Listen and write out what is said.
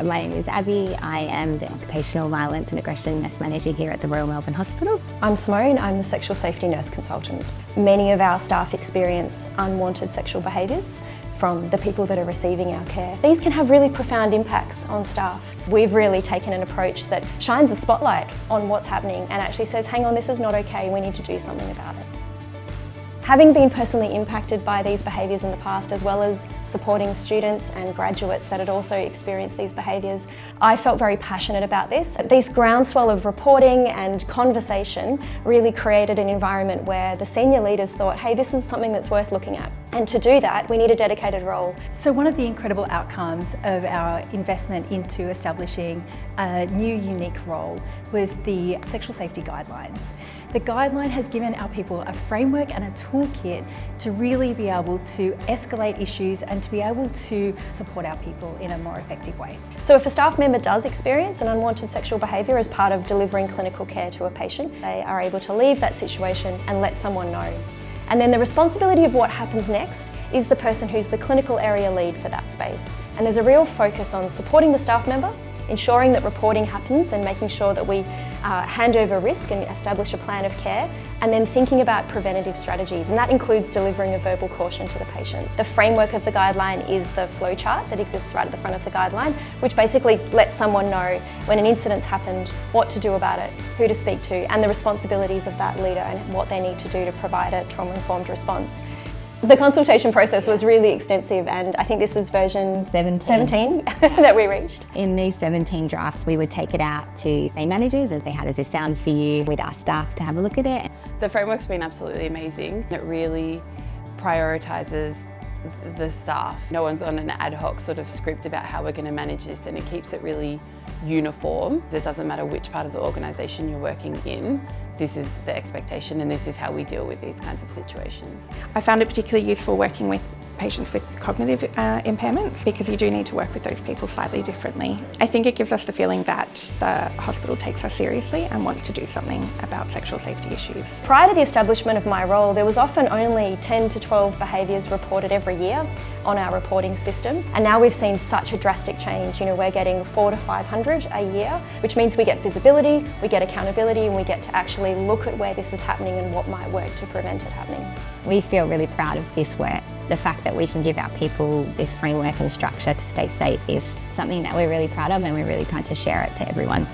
My name is Abby. I am the Occupational Violence and Aggression Nurse Manager here at the Royal Melbourne Hospital. I'm Simone, I'm the Sexual Safety Nurse Consultant. Many of our staff experience unwanted sexual behaviours from the people that are receiving our care. These can have really profound impacts on staff. We've really taken an approach that shines a spotlight on what's happening and actually says, hang on, this is not okay, we need to do something about it. Having been personally impacted by these behaviours in the past, as well as supporting students and graduates that had also experienced these behaviours, I felt very passionate about this. This groundswell of reporting and conversation really created an environment where the senior leaders thought, hey, this is something that's worth looking at. And to do that, we need a dedicated role. So one of the incredible outcomes of our investment into establishing a new unique role was the sexual safety guidelines. The guideline has given our people a framework and a toolkit to really be able to escalate issues and to be able to support our people in a more effective way. So if a staff member does experience an unwanted sexual behaviour as part of delivering clinical care to a patient, they are able to leave that situation and let someone know. And then the responsibility of what happens next is the person who's the clinical area lead for that space. And there's a real focus on supporting the staff member, ensuring that reporting happens and making sure that we hand over risk and establish a plan of care, and then thinking about preventative strategies, and that includes delivering a verbal caution to the patients. The framework of the guideline is the flowchart that exists right at the front of the guideline, which basically lets someone know when an incident's happened, what to do about it, who to speak to, and the responsibilities of that leader and what they need to do to provide a trauma-informed response. The consultation process was really extensive, and I think this is version 17 that we reached. In these 17 drafts, we would take it out to say managers and say, how does this sound for you? We'd ask staff to have a look at it. The framework's been absolutely amazing. It really prioritises the staff. No one's on an ad hoc sort of script about how we're going to manage this, and it keeps it really uniform. It doesn't matter which part of the organisation you're working in. This is the expectation and this is how we deal with these kinds of situations. I found it particularly useful working with patients with cognitive impairments, because you do need to work with those people slightly differently. I think it gives us the feeling that the hospital takes us seriously and wants to do something about sexual safety issues. Prior to the establishment of my role, there was often only 10 to 12 behaviours reported every year on our reporting system, and now we've seen such a drastic change. You know, we're getting 400 to 500 a year, which means we get visibility, we get accountability, and we get to actually look at where this is happening and what might work to prevent it happening. We feel really proud of this work. The fact that we can give our people this framework and structure to stay safe is something that we're really proud of, and we're really proud to share it to everyone.